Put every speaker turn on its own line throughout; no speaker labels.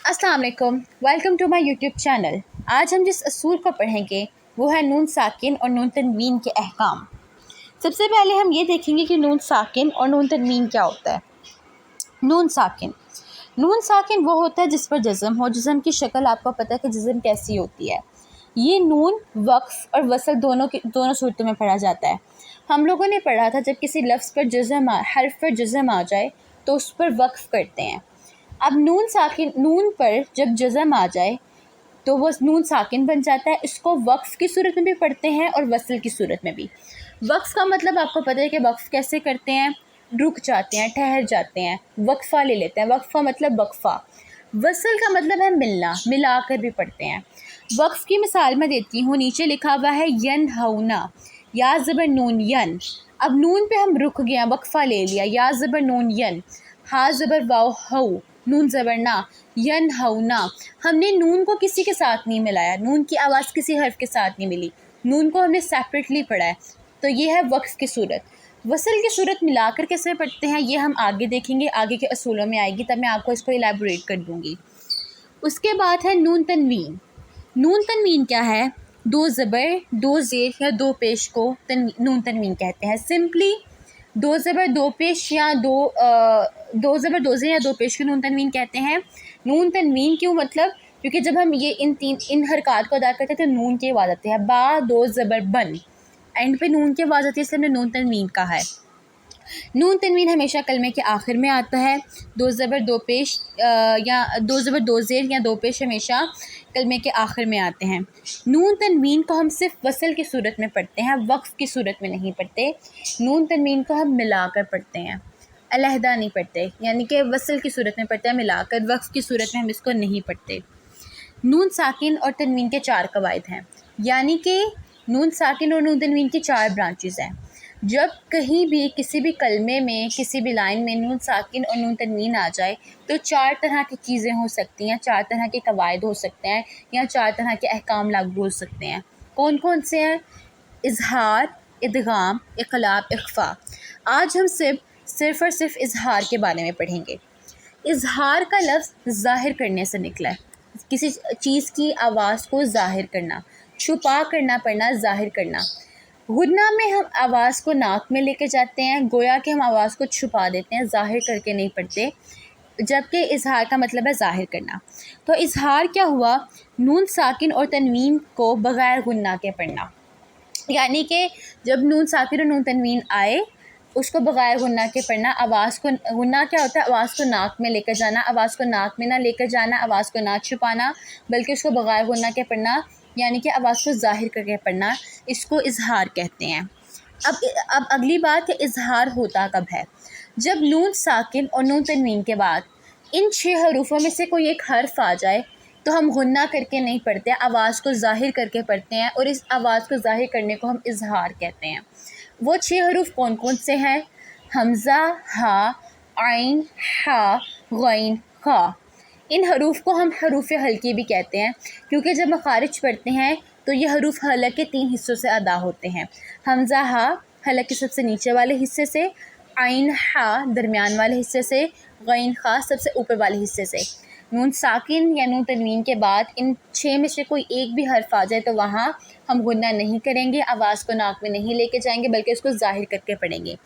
अस्सलाम वालेकुम, welcome to my YouTube channel. आज हम जिस असूल को पढ़ेंगे वो है नून साकिन और नून तनवीन के अहकाम। सबसे पहले हम ये देखेंगे कि नून साकिन और नून तनवीन क्या होता है। नून साकिन वो होता है जिस पर जज़म हो। जज़म की शक्ल आपको पता है कि जज़म कैसी होती है। ये नून वक्फ और वसल दोनों सूरतों में पढ़ा जाता है। हम लोगों ने पढ़ा था जब किसी लफ्ज़ पर हर्फ पर जज़म आ जाए तो उस पर वक्फ करते हैं। अब नून पर जब जज़म आ जाए तो वो नून साकिन बन जाता है। इसको वक्फ की सूरत में भी पढ़ते हैं और वसल की सूरत में भी। वक्फ का मतलब आपको पता है कि वक्फ कैसे करते हैं, रुक जाते हैं, ठहर जाते हैं, वक्फ़ा ले लेते हैं। वक्फ़ा मतलब वक्फ़ा। वसल का मतलब है मिलना, मिला कर भी पढ़ते हैं। वक्फ की मिसाल मैं देती हूँ, नीचे लिखा हुआ है यन हौना, या ज़बर नून यन। अब नून पे हम रुक गए, वक्फ़ा ले लिया, या ज़बर नून यन, हा ज़बर वाव हऊ, नून ज़बर ना, यन हौना। हमने नून को किसी के साथ नहीं मिलाया, नून की आवाज़ किसी हर्फ के साथ नहीं मिली, नून को हमने सेपरेटली पढ़ा है। तो ये है वक्फ की सूरत। वसल की सूरत मिलाकर कैसे पढ़ते हैं ये हम आगे देखेंगे, आगे के असूलों में आएगी, तब मैं आपको इसको इलेबोरेट कर दूँगी। उसके बाद है नून तनवीन। नून तनवीन क्या है? दो ज़बर, दो ज़ेर या दो पेश को नून तनवीन कहते हैं। सिंपली दो ज़बर दो पेश या दो ज़बर दो ज़ेर या दो पेश को नून तनवीन कहते हैं। नून तनवीन क्यों? मतलब क्योंकि जब हम ये इन हरकत को अदा करते हैं तो नून की आवाज़ आती है। बा दो ज़बर बन, एंड पे नून की आवाज़ आती है, इसलिए हमने नून तनवीन कहा है। नून तनवीन हमेशा कलमे के आखिर में आता है। दो ज़बर दो पेश या दो ज़बर दो ज़ेर या दो पेश हमेशा कलमे के आखिर में आते हैं। नून तनवीन को हम सिर्फ वसल की सूरत में पढ़ते हैं, वक्फ की सूरत में नहीं पढ़ते। नून तनवीन को हम मिलाकर पढ़ते हैं, अलहदा नहीं पढ़ते, यानी कि वसल की सूरत में पढ़ते हैं मिलाकर, वक्फ की सूरत में हम इसको नहीं पढ़ते। नून साकिन और तनवीन के चार कवायद हैं, यानी कि नून साकिन और नून तनवीन की चार ब्रांचेस हैं। जब कहीं भी किसी भी कलमे में, किसी भी लाइन में नून साकिन और नून तनवीन आ जाए तो चार तरह की चीज़ें हो सकती हैं, चार तरह के कवायद हो सकते हैं, या चार तरह के अहकाम लागू हो सकते हैं। कौन कौन से हैं? इजहार, इदगाम, इक़लाब, इख्फा। आज हम सिर्फ़ और सिर्फ इजहार के बारे में पढ़ेंगे। इजहार का लफ्ज़ ज़ाहिर करने से निकला है, किसी चीज़ की आवाज़ को ज़ाहिर करना, छुपा करना पढ़ना, ज़ाहिर करना। गुन्ना में हम आवाज़ को नाक में लेके जाते हैं, गोया कि हम आवाज़ को छुपा देते हैं, ज़ाहिर करके नहीं पढ़ते, जबकि इजहार का मतलब है ज़ाहिर करना। तो इजहार क्या हुआ? नून साकिन और तनवीन को बग़ैर गुन्ना के पढ़ना, यानी कि जब नून साकिन और नून तनवीन आए उसको बग़ैर गुन्ना के पढ़ना। आवाज़ को, गुन्ना क्या होता है? आवाज़ को नाक में लेकर जाना, आवाज़ को नाक में ना लेकर जाना, आवाज़ को ना छुपाना, बल्कि उसको बग़ैर गुन्ना के पढ़ना, यानी कि आवाज़ को ज़ाहिर करके पढ़ना, इसको इजहार कहते हैं। अब अगली बात कि इजहार होता कब है? जब नून साकिन और नून तनवीन के बाद इन 6 हरूफों में से कोई एक हर्फ आ जाए तो हम गुन्ना करके नहीं पढ़ते, आवाज़ को ज़ाहिर करके पढ़ते हैं, और इस आवाज़ को ज़ाहिर करने को हम इजहार कहते हैं। वो 6 हरूफ कौन कौन से हैं? हमज़ा, हा, आइन, हा, गैन, खा। इन हरूफ को हम हरूफ हल्की भी कहते हैं, क्योंकि जब मखारिज पढ़ते हैं तो ये हरूफ हलक के 3 हिस्सों से अदा होते हैं। हमज़ा हा हलक के सबसे नीचे वाले हिस्से से, आइन हा दरमियान वाले हिस्से से, गैन खा सबसे ऊपर वाले हिस्से से। नून साकिन या नून तनवीन के बाद इन 6 में से कोई एक भी हर्फ आ जाए तो वहाँ हम गुन्ना नहीं करेंगे, आवाज़ को नाक में नहीं लेके जाएंगे, बल्कि उसको ज़ाहिर करके पढ़ेंगे।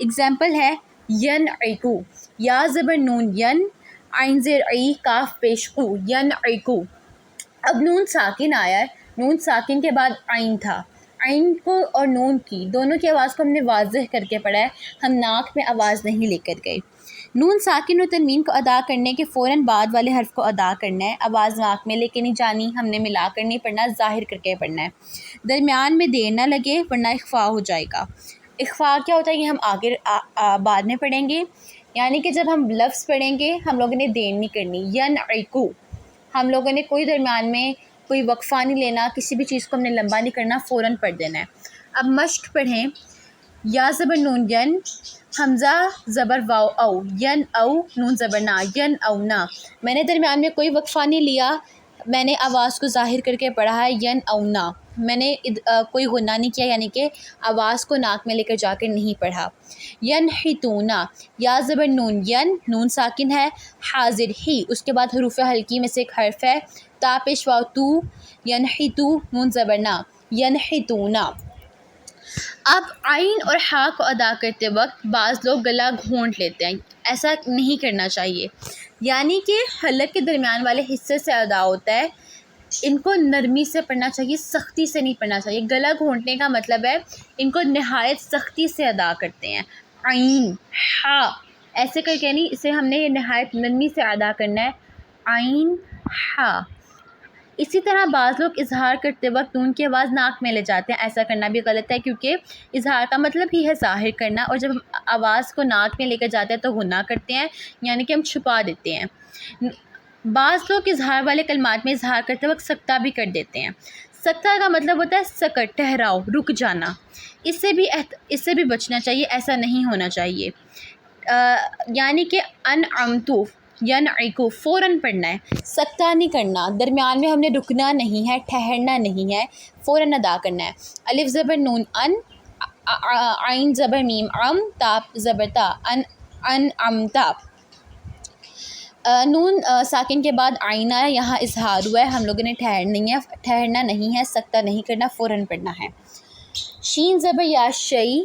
एग्ज़ाम्पल है यन ऐकू, या ज़बर नून यन, आइन ज़ेर आई, काफ पेश कू, यन ऐकू। अब नून साकिन आया है, नून साकिन के बाद आइन था, आइन को और नून की दोनों की आवाज़ को हमने वाज़ेह करके पढ़ा है, हम नाक में आवाज़ नहीं लेकर गए। नून साकिन और तनवीन को अदा करने के फ़ौरन बाद वाले हर्फ को अदा करना है, आवाज़ नाक में लेके नहीं जानी, हमने मिला कर नहीं पढ़ना, ज़ाहिर करके पढ़ना है। दरमियान में देर ना लगे वरना इख्फा हो जाएगा। इख्फा क्या होता है ये हम आगे बाद में पढ़ेंगे, यानी कि जब हम लफ्ज़ पढ़ेंगे हम लोगों ने देर नहीं करनी। यन ऐकू, हम लोगों ने कोई दरमियान में कोई वक्फ़ा नहीं लेना, किसी भी चीज़ को हमने लंबा नहीं करना, फ़ौरन पढ़ देना है। अब मश्क पढ़ें। या ज़बर नून यन, हमज़ा ज़बर वाव औ, यन औ, नून ज़बर ना, यन औ ना। मैंने दरमियान में कोई वक्फ़ा नहीं लिया, मैंने आवाज़ को ज़ाहिर करके पढ़ा है, यन औ ना। میں نے کوئی غنہ نہیں کیا، یعنی کہ آواز کو ناک میں لے کر جا کر نہیں پڑھا۔ ینحتونا، یا زبر نون، ین نون ساکن ہے، حاضر ہی اس کے بعد حروف ہلکی میں سے ایک حرف ہے، تا پیش واو تو، ینحتو نون زبر نا، ینحتونا۔ اب عین اور ہا کو ادا کرتے وقت بعض لوگ گلا گھونٹ لیتے ہیں، ایسا نہیں کرنا چاہیے، یعنی کہ حلق کے درمیان والے حصے سے ادا ہوتا ہے، ان کو نرمی سے پڑھنا چاہیے، سختی سے نہیں پڑھنا چاہیے۔ گلا گھونٹنے کا مطلب ہے ان کو نہایت سختی سے ادا کرتے ہیں، عین ہا ایسے کر کے نہیں، اسے ہم نے نہایت نرمی سے ادا کرنا ہے، عین ہا۔ اسی طرح بعض لوگ اظہار کرتے وقت نون کی آواز ناک میں لے جاتے ہیں، ایسا کرنا بھی غلط ہے، کیونکہ اظہار کا مطلب ہی ہے ظاہر کرنا، اور جب ہم آواز کو ناک میں لے کر جاتے ہیں تو غنہ کرتے ہیں، یعنی کہ ہم چھپا دیتے ہیں۔ بعض لوگ اظہار والے کلمات میں اظہار کرتے وقت سکتہ بھی کر دیتے ہیں۔ سکتہ کا مطلب ہوتا ہے سکت، ٹھہراؤ، رک جانا، اس سے بھی بچنا چاہیے، ایسا نہیں ہونا چاہیے۔ یعنی کہ انعمتو، ینعکو فوراً پڑھنا ہے، سکتہ نہیں کرنا، درمیان میں ہم نے رکنا نہیں ہے، ٹھہرنا نہیں ہے، فوراً ادا کرنا ہے۔ الف زبر نون ان، عین زبر میم ام، تا زبر تا، انعمتا۔ نون ساکن کے بعد عین آیا، یہاں اظہار ہوا ہے، ہم لوگوں نے ٹھہرنا نہیں ہے، سکتہ نہیں کرنا، فوراً پڑھنا ہے۔ شین زبر یا، شئی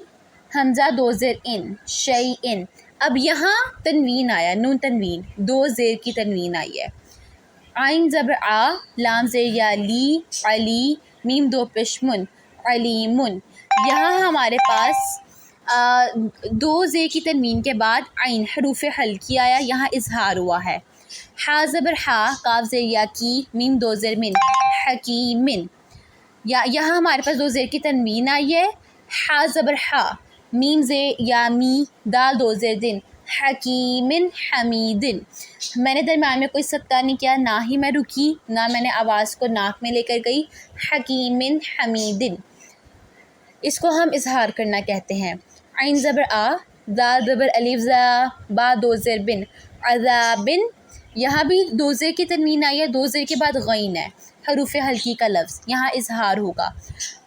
حمزہ دو زیر ان، شئی ان۔ اب یہاں تنوین آیا، نون تنوین، دو زیر کی تنوین آئی ہے۔ عین زبر آ، لام زیر یا لی، علی، میم دو پیش من، علیمن۔ یہاں ہمارے پاس دو زیر کی تنوین کے بعد عین حروف ہلکی آیا، یہاں اظہار ہوا ہے۔ ہا زبر ہا، کاف زیر یا کی، میم دو زیر من، حکیمن۔ یہاں ہمارے پاس دو زیر کی تنوین آئی ہے، ہا زبر ہا، میم زیر یا می، دال دو زیر دن، حکیمن حمیدن۔ میں نے درمیان میں کوئی سکتہ نہیں کیا، نہ ہی میں رکی، نہ میں نے آواز کو ناک میں لے کر گئی، حکیمن حمیدن، اس کو ہم اظہار کرنا کہتے ہیں۔ عین زبر آ، زال زبر الف زا، با دو زیر بن، عذابن۔ یہاں بھی دو زیر کی تنوین آئی ہے، دو زیر کے بعد غین ہے، حروف ہلکی کا لفظ، یہاں اظہار ہوگا۔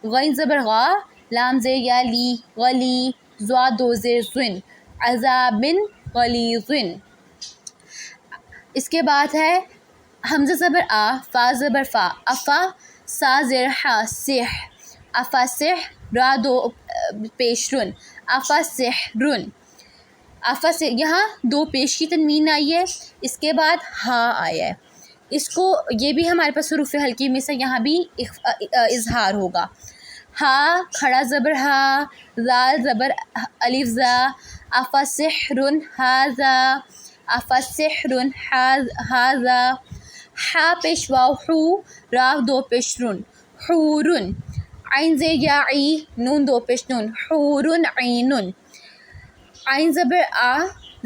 غین زبر غا، لام زیر یا لی، غلی، زوا دو زیر زن، عذابن غلیظن۔ اس کے بعد ہے حمزہ زبر آ، فا زبر فا، افا، سا زیر حا، سح، افا سح، را دو پیش رن، افا سحرن۔ افا سے یہاں دو پیش کی تنوین آئی ہے، اس کے بعد ہا آیا ہے، اس کو یہ بھی ہمارے پاس حروف ہلکی میں سے یہاں بھی اظہار ہوگا۔ ہا کھڑا زبر ہا، زال زبر الف زا، افا سحرن ہاذا، افا سحرن ہاذا۔ ہا پیش واو حو، را دو پیش رن، حورن۔ عین زیر یا عی، نون دو پیش نون، حورن عینن۔ عین زبر آ،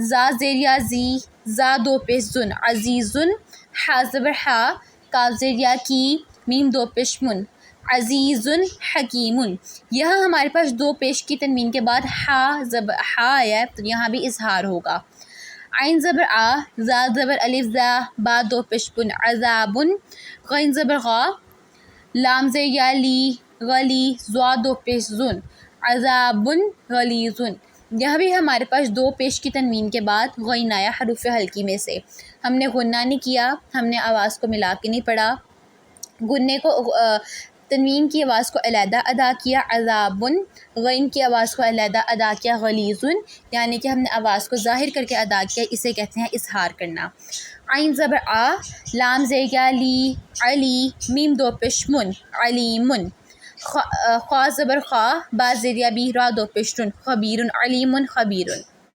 زا زیر یا زی، زا دو پیش زن، عزیزن۔ ہا زبر ہا، کاف زیر یا کی، میم دو پیش من، عزیزن حکیمن۔ یہاں ہمارے پاس دو پیش کی تنوین کے بعد ہا آیا ہے، تو یہاں بھی اظہار ہوگا۔ عین زبر آ، زال زبر الف زا، با دو پیش بن، عذابن۔ غین زبر غا، لام زیر یا لی، غلی، زوا دو پیش زن، عذابن غلیظن۔ یہاں بھی ہمارے پاس دو پیش کی تنوین کے بعد غین آیا حروف ہلکی میں سے، ہم نے غنہ نہیں کیا، ہم نے آواز کو ملا کے نہیں پڑھا، غنے کو تنوین کی آواز کو علیحدہ ادا کیا، عذابن، غین کی آواز کو علیحدہ ادا کیا، غلیظن، یعنی کہ ہم نے آواز کو ظاہر کر کے ادا کیا، اسے کہتے ہیں اظہار کرنا۔ عین زبر آ، لام زیر یا لی، علی، میم دو پیش من، علیمن۔ خوا زبر خواہ، با زیر یا بی، را دو پیش رن، خبیرن، علیمن خبیرن۔